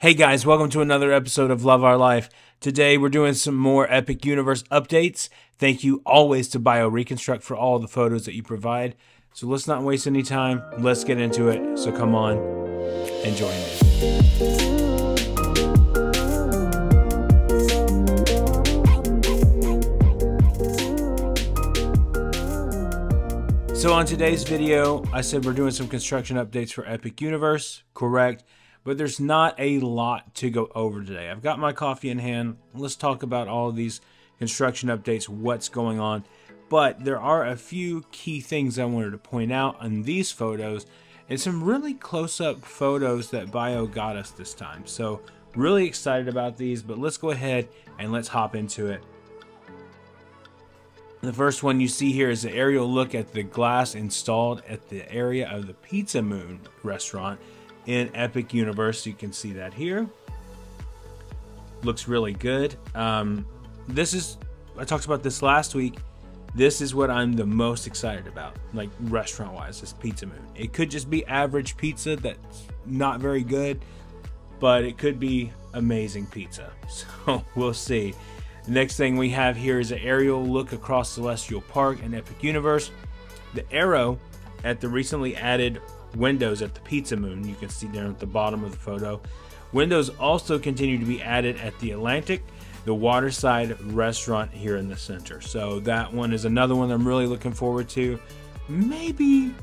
Hey guys, welcome to another episode of Love Our Life. Today we're doing some more Epic Universe updates. Thank you always to BioReconstruct for all the photos that you provide. So let's not waste any time. Let's get into it. So come on and join me. So on today's video, I said we're doing some construction updates for Epic Universe. Correct. But there's not a lot to go over today. I've got my coffee in hand. Let's talk about all of these construction updates, what's going on. But there are a few key things I wanted to point out on these photos and some really close-up photos that Bio got us this time. So really excited about these, but let's go ahead and let's hop into it. The first one you see here is an aerial look at the glass installed at the area of the Pizza Moon restaurant in Epic Universe. You can see that here. Looks really good. I talked about this last week. This is what I'm the most excited about, like restaurant wise, this Pizza Moon. It could just be average pizza that's not very good, but it could be amazing pizza. So we'll see. The next thing we have here is an aerial look across Celestial Park in Epic Universe. The arrow at the recently added windows at the Pizza Moon, you can see there at the bottom of the photo. Windows also continue to be added at the Atlantic, the waterside restaurant here in the center. So that one is another one I'm really looking forward to. Maybe,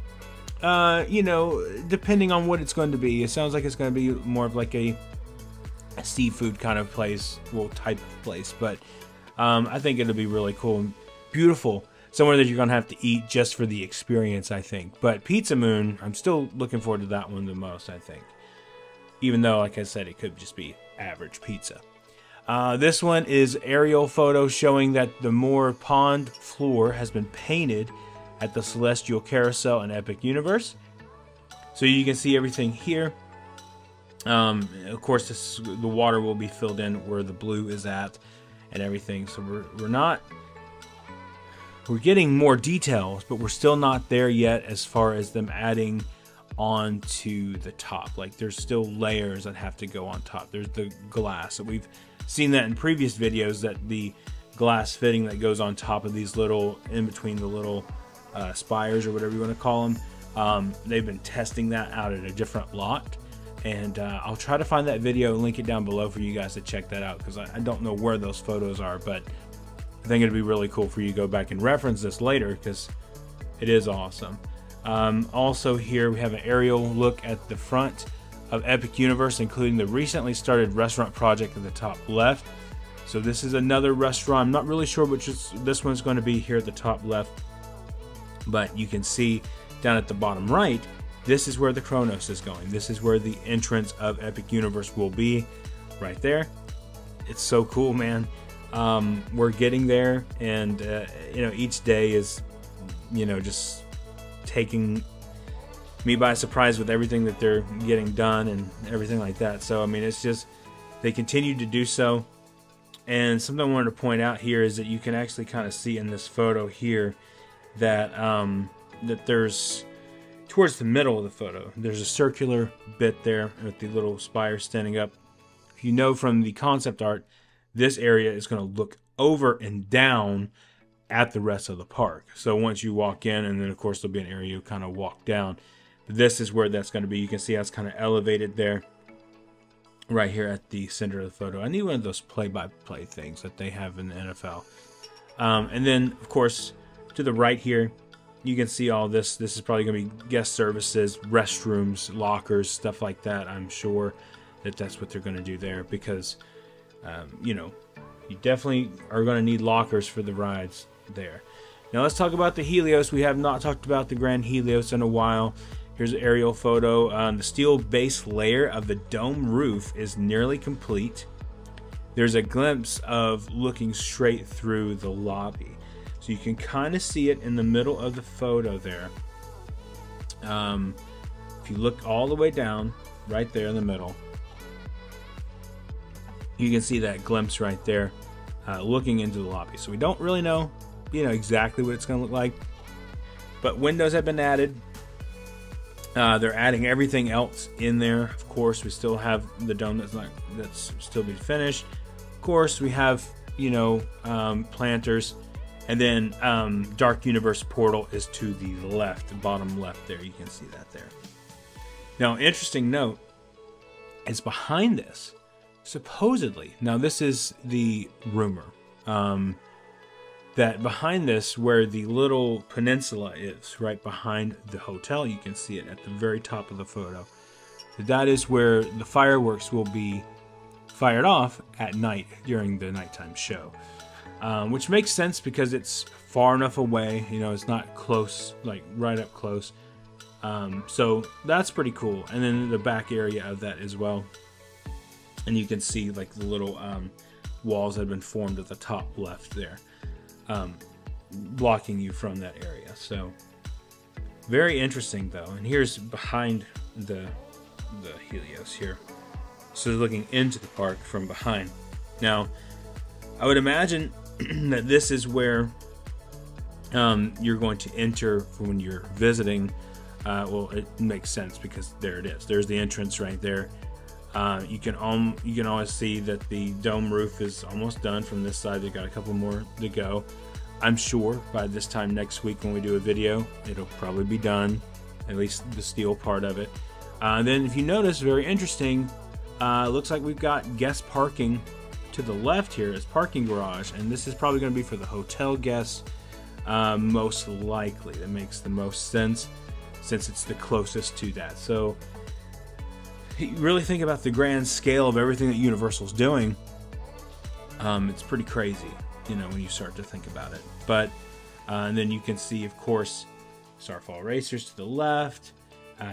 depending on what it's going to be. It sounds like it's going to be more of like a seafood kind of place, well, type of place. But I think it'll be really cool and beautiful. Somewhere that you're going to have to eat just for the experience, I think. But Pizza Moon, I'm still looking forward to that one the most, I think. Even though, like I said, it could just be average pizza. This one is aerial photo showing that the Moore Pond floor has been painted at the Celestial Carousel in Epic Universe. So you can see everything here. Of course, the water will be filled in where the blue is at and everything. So we're getting more details, but we're still not there yet as far as them adding on to the top. Like there's still layers that have to go on top. There's the glass. So we've seen that in previous videos, that the glass fitting that goes on top of these little, in between the little spires or whatever you want to call them. They've been testing that out at a different lot. And I'll try to find that video and link it down below for you guys to check that out, because I don't know where those photos are, but I think it'd be really cool for you to go back and reference this later, because it is awesome. Also here we have an aerial look at the front of Epic Universe, including the recently started restaurant project at the top left. So this is another restaurant. I'm not really sure which this one's going to be here at the top left, but you can see down at the bottom right, this is where the Kronos is going. This is where the entrance of Epic Universe will be, right there. It's so cool, man. We're getting there, and each day is just taking me by surprise with everything that they're getting done and everything like that. So I mean, it's just, they continue to do so. And something I wanted to point out here is that you can actually kind of see in this photo here that that there's, towards the middle of the photo, there's a circular bit there with the little spire standing up. If you know from the concept art, this area is going to look over and down at the rest of the park. So once you walk in, and then of course there'll be an area you kind of walk down. But this is where that's going to be. You can see how it's kind of elevated there, right here at the center of the photo. I need one of those play-by-play things that they have in the NFL. And then of course to the right here, you can see all this. This is probably going to be guest services, restrooms, lockers, stuff like that. I'm sure that that's what they're going to do there, because you definitely are going to need lockers for the rides there. Now let's talk about the Helios. We have not talked about the Grand Helios in a while. Here's an aerial photo. The steel base layer of the dome roof is nearly complete. There's a glimpse of looking straight through the lobby. So you can kind of see it in the middle of the photo there. If you look all the way down, right there in the middle, you can see that glimpse right there, looking into the lobby. So we don't really know, exactly what it's going to look like. But windows have been added. They're adding everything else in there. Of course, we still have the dome that's still being finished. Of course, we have, you know, planters, and then Dark Universe portal is to the left, the bottom left there. You can see that there. Now, interesting note is behind this, supposedly. Now, this is the rumor. That behind this, where the little peninsula is, right behind the hotel, you can see it at the very top of the photo. That is where the fireworks will be fired off at night during the nighttime show. Which makes sense because it's far enough away, you know, it's not close, like right up close. So that's pretty cool. And then the back area of that as well. And you can see like the little walls that have been formed at the top left there. Blocking you from that area. So very interesting though. And here's behind the Helios here. So looking into the park from behind. Now, I would imagine that this is where you're going to enter when you're visiting. Well, it makes sense because there it is. There's the entrance right there. You can always see that the dome roof is almost done from this side. They got a couple more to go. I'm sure by this time next week when we do a video, it'll probably be done, at least the steel part of it. Then if you notice, very interesting, looks like we've got guest parking to the left here as parking garage, and this is probably going to be for the hotel guests, most likely. That makes the most sense since it's the closest to that. So you really think about the grand scale of everything that Universal's doing, it's pretty crazy, you know, when you start to think about it. But and then you can see, of course, Starfall Racers to the left.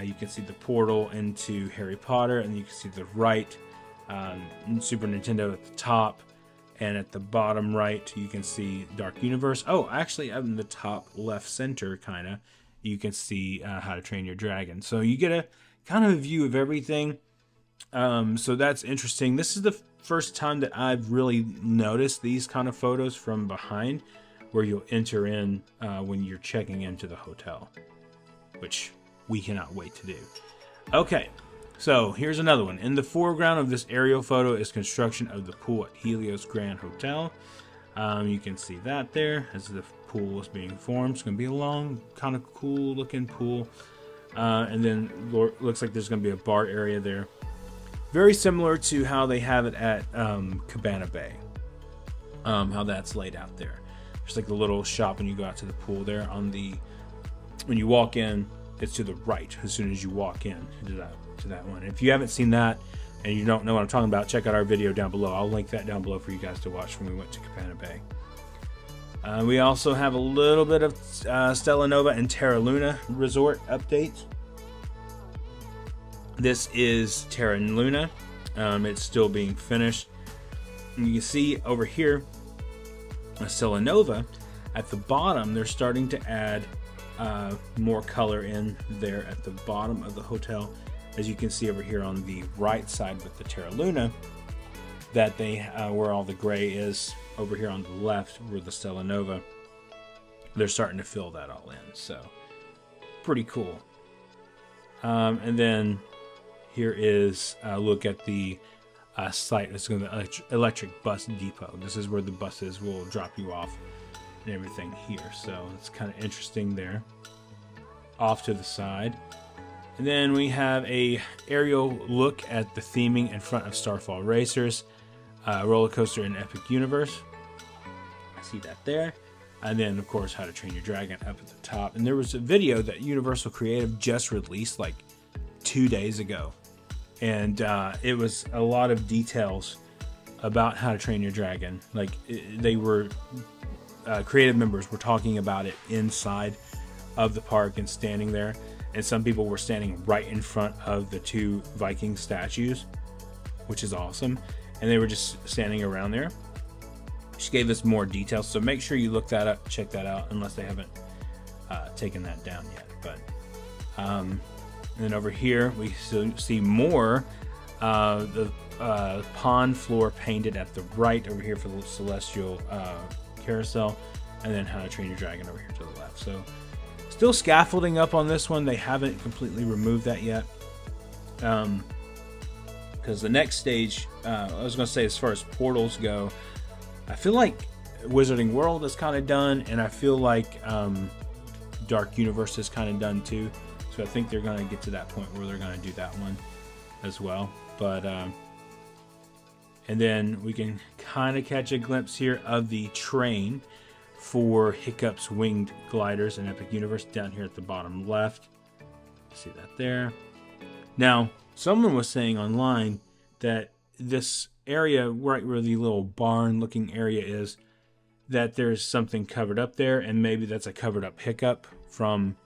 You can see the portal into Harry Potter, and you can see the right Super Nintendo at the top, and at the bottom right you can see Dark Universe. Oh, actually, in the top left center, kind of, you can see How to Train Your Dragon. So you get a kind of a view of everything. So that's interesting. This is the first time that I've really noticed these kind of photos from behind, where you'll enter in when you're checking into the hotel, which we cannot wait to do. Okay, so here's another one. In the foreground of this aerial photo is construction of the pool at Helios Grand Hotel. You can see that there as the pool is being formed. It's going to be a long, kind of cool looking pool. And then looks like there's going to be a bar area there. Very similar to how they have it at Cabana Bay. How that's laid out there. There's like a little shop when you go out to the pool there. When you walk in, it's to the right as soon as you walk in to that one. If you haven't seen that and you don't know what I'm talking about, check out our video down below. I'll link that down below for you guys to watch when we went to Cabana Bay. We also have a little bit of Stella Nova and Terra Luna resort updates. This is Terra Luna. It's still being finished. And you can see over here, Stella Nova, at the bottom, they're starting to add more color in there at the bottom of the hotel. As you can see over here on the right side with the Terra Luna, that they where all the gray is over here on the left where the Stella Nova, they're starting to fill that all in. So pretty cool. And then here is a look at the site. It's going to be electric bus depot. This is where the buses will drop you off and everything here. So it's kind of interesting there. Off to the side. And then we have a aerial look at the theming in front of Starfall Racers, roller coaster in Epic Universe. I see that there. And then, of course, How to Train Your Dragon up at the top. And there was a video that Universal Creative just released like 2 days ago. And it was a lot of details about How to Train Your Dragon. Like, they were, creative members were talking about it inside of the park and standing there. And some people were standing right in front of the two Viking statues, which is awesome. And they were just standing around there. She gave us more details, so make sure you look that up, check that out, unless they haven't taken that down yet. But and then over here we see more the pond floor painted at the right over here for the Celestial Carousel, and then How to Train Your Dragon over here to the left. So Still scaffolding up on this one. They haven't completely removed that yet. Because the next stage, I was going to say, as far as portals go, I feel like Wizarding World is kind of done, and I feel like Dark Universe is kind of done too. So I think they're going to get to that point where they're going to do that one as well. But and then we can kind of catch a glimpse here of the train for Hiccup's winged gliders in Epic Universe down here at the bottom left. See that there. Now, someone was saying online that this area, right where the little barn-looking area is, that there's something covered up there, and maybe that's a covered-up Hiccup from,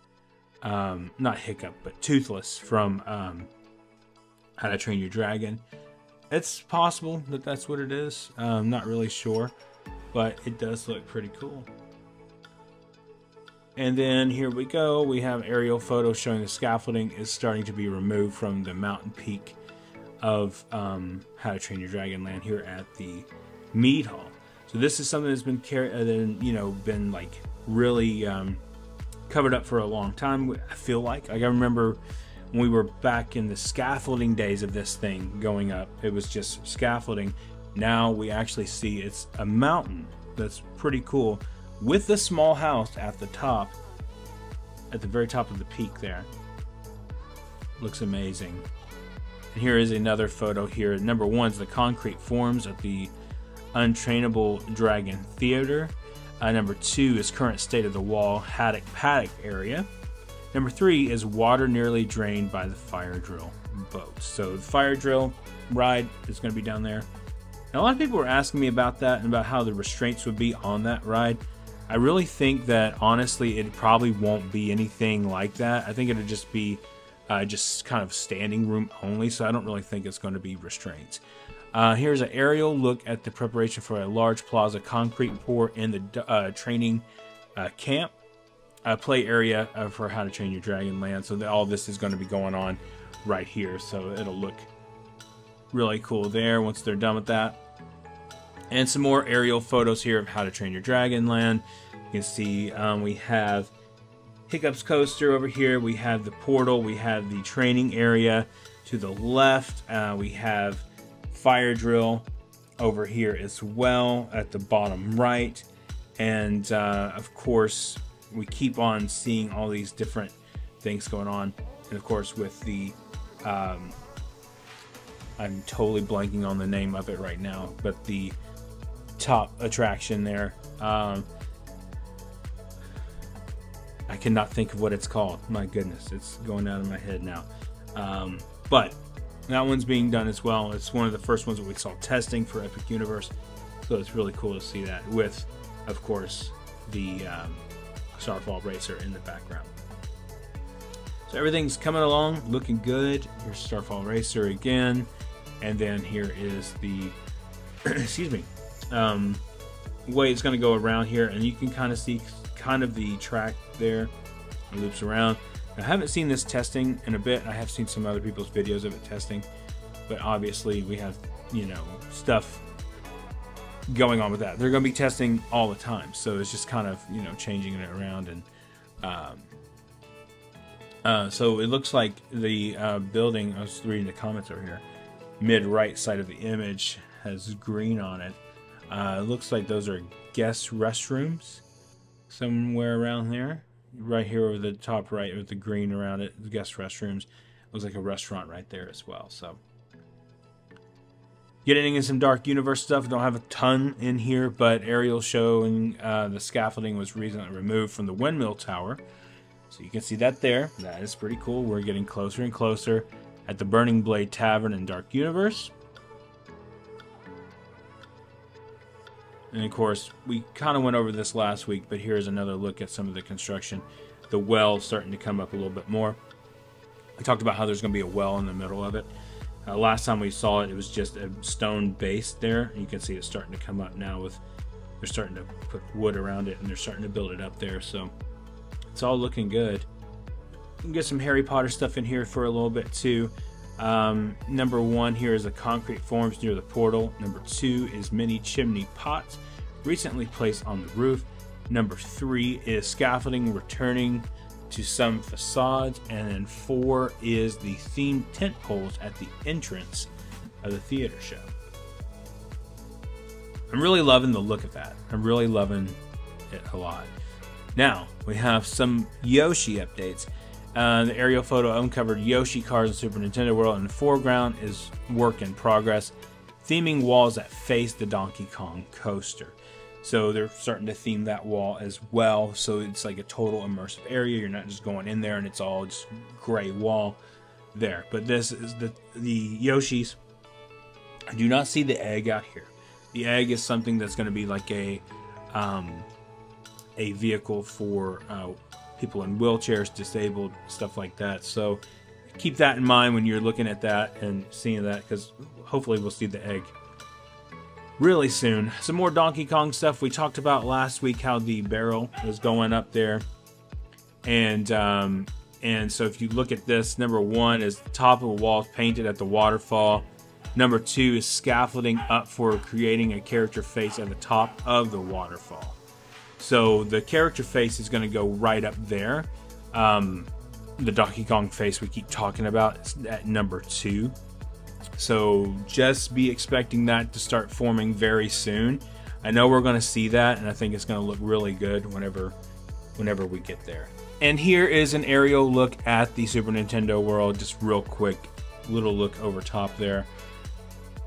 not Hiccup, but Toothless from How to Train Your Dragon. It's possible that that's what it is. I'm not really sure, but it does look pretty cool. And then here we go. We have aerial photos showing the scaffolding is starting to be removed from the mountain peak of How to Train Your Dragon Land here at the Mead Hall. So this is something that's been been like really covered up for a long time. I feel like I remember when we were back in the scaffolding days of this thing going up, it was just scaffolding. Now we actually see it's a mountain that's pretty cool with the small house at the top, at the very top of the peak there. Looks amazing. And here is another photo here. Number one is the concrete forms at the Untrainable Dragon Theater. Number two is current state of the wall Haddock Paddock area. Number three is water nearly drained by the fire drill boat. So the fire drill ride is going to be down there. Now, a lot of people were asking me about that and about how the restraints would be on that ride. I really think that, honestly, it probably won't be anything like that. I think it'll just be just kind of standing room only, so I don't really think it's going to be restraints. Here's an aerial look at the preparation for a large plaza concrete pour in the training camp play area for How to Train Your Dragon Land. So all this is going to be going on right here, so it'll look really cool there once they're done with that. And some more aerial photos here of How to Train Your Dragon Land. You can see we have Hiccup's coaster over here. We have the portal. We have the training area to the left. We have fire drill over here as well at the bottom right. And of course, we keep on seeing all these different things going on. And of course, with the I'm totally blanking on the name of it right now, but the top attraction there, I cannot think of what it's called. My goodness, it's going out of my head now. But that one's being done as well. It's one of the first ones that we saw testing for Epic Universe, so it's really cool to see that with, of course, the Starfall Racer in the background. So everything's coming along, looking good. Here's Starfall Racer again, and then here is the excuse me, way it's going to go around here, and you can kind of see kind of the track there. It loops around. Now, I haven't seen this testing in a bit. I have seen some other people's videos of it testing, but obviously we have, you know, stuff going on with that. They're going to be testing all the time, so it's just kind of, you know, changing it around. And so it looks like the building, I was reading the comments over here, mid right side of the image has green on it. It looks like those are guest restrooms somewhere around there. Right here over the top right with the green around it, the guest restrooms. Looks like a restaurant right there as well. So getting into some Dark Universe stuff. Don't have a ton in here, but aerial showing the scaffolding was recently removed from the windmill tower. So you can see that there. That is pretty cool. We're getting closer and closer at the Burning Blade Tavern in Dark Universe. And of course, we kind of went over this last week, but here's another look at some of the construction. The well starting to come up a little bit more. We talked about how there's going to be a well in the middle of it. Last time we saw it, it was just a stone base there. You can see it's starting to come up now with, they're starting to put wood around it, and they're starting to build it up there. So it's all looking good. You can get some Harry Potter stuff in here for a little bit too. Number one here is the concrete forms near the portal. Number two is mini chimney pots recently placed on the roof. Number three is scaffolding returning to some facades, and then 4 is the themed tent poles at the entrance of the theater show. I'm really loving the look of that. I'm really loving it a lot. Now, we have some Yoshi updates. The aerial photo uncovered Yoshi cars in Super Nintendo World. In the foreground is work in progress, theming walls that face the Donkey Kong coaster. So they're starting to theme that wall as well. So it's like a total immersive area. You're not just going in there and it's all just gray wall there. But this is the Yoshis. I do not see the egg out here. The egg is something that's going to be like a vehicle for people in wheelchairs, disabled, stuff like that. So keep that in mind when you're looking at that and seeing that, because hopefully we'll see the egg really soon. Some more Donkey Kong stuff. We talked about last week how the barrel was going up there, and so if you look at this, number 1 is the top of the wall painted at the waterfall. Number 2 is scaffolding up for creating a character face at the top of the waterfall. So the character face is going to go right up there. The Donkey Kong face we keep talking about is at number 2. So just be expecting that to start forming very soon. I know we're going to see that, and I think it's going to look really good whenever we get there. And here is an aerial look at the Super Nintendo World, just real quick, little look over top there.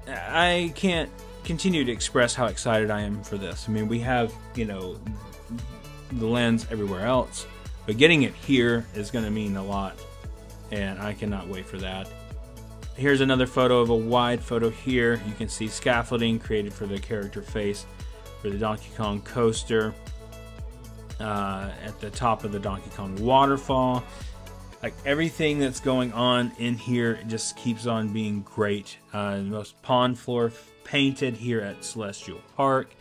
I can't continue to express how excited I am for this. I mean, we have, you know, the lands everywhere else, but getting it here is going to mean a lot, and I cannot wait for that. Here's another photo of a wide photo here. You can see scaffolding created for the character face for the Donkey Kong coaster at the top of the Donkey Kong waterfall. Like, everything that's going on in here just keeps on being great. The most pond floor painted here at Celestial Park.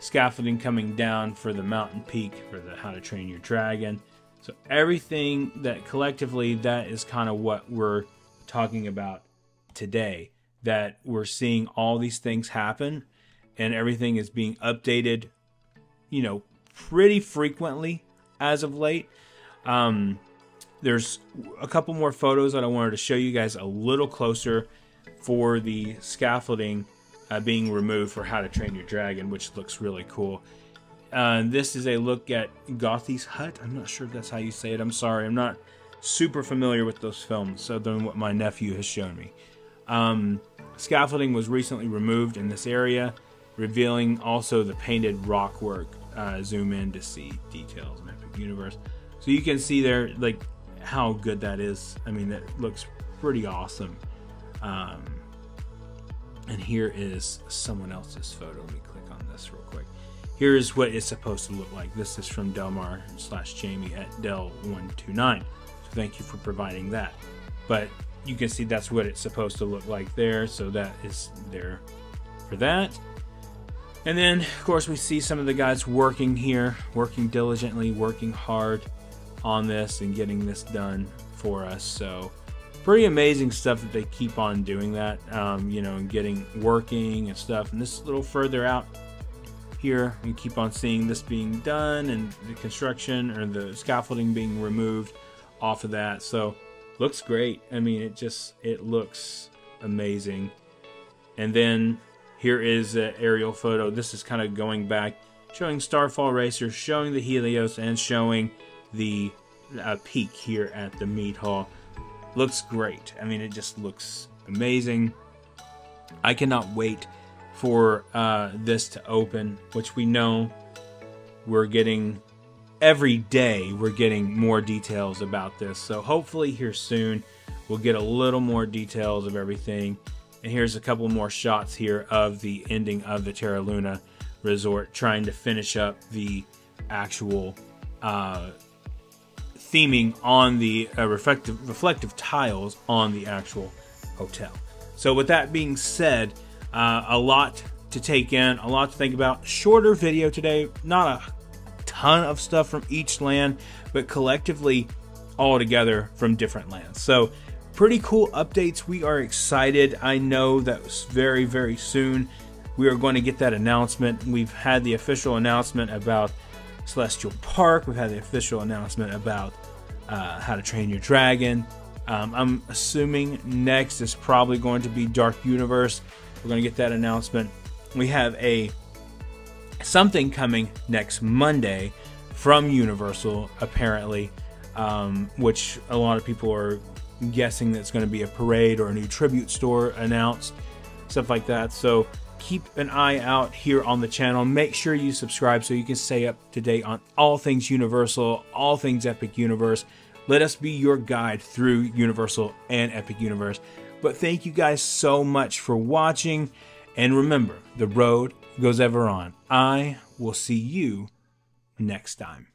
Scaffolding coming down for the mountain peak for the How to Train Your Dragon. So everything that collectively, that is kind of what we're talking about today. That we're seeing all these things happen, and everything is being updated, you know, pretty frequently as of late. There's a couple more photos that I wanted to show you guys a little closer for the scaffolding being removed for How to Train Your Dragon, which looks really cool. This is a look at Gothi's Hut. I'm not sure if that's how you say it. I'm sorry. I'm not super familiar with those films, other than what my nephew has shown me. Scaffolding was recently removed in this area, revealing also the painted rock work. Zoom in to see details in Epic Universe. So you can see there, like, how good that is. I mean, that looks pretty awesome. And here is someone else's photo. Let me click on this real quick. Here's what it's supposed to look like. This is from Delmar/Jamie at Del129. So thank you for providing that. But you can see that's what it's supposed to look like there. So that is there for that. And then, of course, we see some of the guys working here, working diligently, working hard on this and getting this done for us. So pretty amazing stuff that they keep on doing that, you know, and getting working and stuff. And this a little further out here, we keep on seeing this being done and the construction or the scaffolding being removed off of that. So looks great. I mean, it looks amazing. And then here is an aerial photo. This is kind of going back, showing Starfall Racers, showing the Helios, and showing the peak here at the meat hall. Looks great. I mean, it just looks amazing. I cannot wait for this to open, which we know we're getting every day. We're getting more details about this. So hopefully here soon we'll get a little more details of everything. And here's a couple more shots here of the ending of the Terra Luna Resort, trying to finish up the actual theming on the reflective tiles on the actual hotel. So with that being said, a lot to take in, a lot to think about. Shorter video today, not a ton of stuff from each land, but collectively all together from different lands. So pretty cool updates. We are excited. I know that very, very soon we are going to get that announcement. We've had the official announcement about Celestial Park. We've had the official announcement about How to Train Your Dragon. I'm assuming next is probably going to be Dark Universe. We're going to get that announcement. We have something coming next Monday from Universal, apparently, which a lot of people are guessing that's going to be a parade or a new tribute store announced, stuff like that. So keep an eye out here on the channel. Make sure you subscribe so you can stay up to date on all things Universal, all things Epic Universe. Let us be your guide through Universal and Epic Universe. But thank you guys so much for watching. And remember, the road goes ever on. I will see you next time.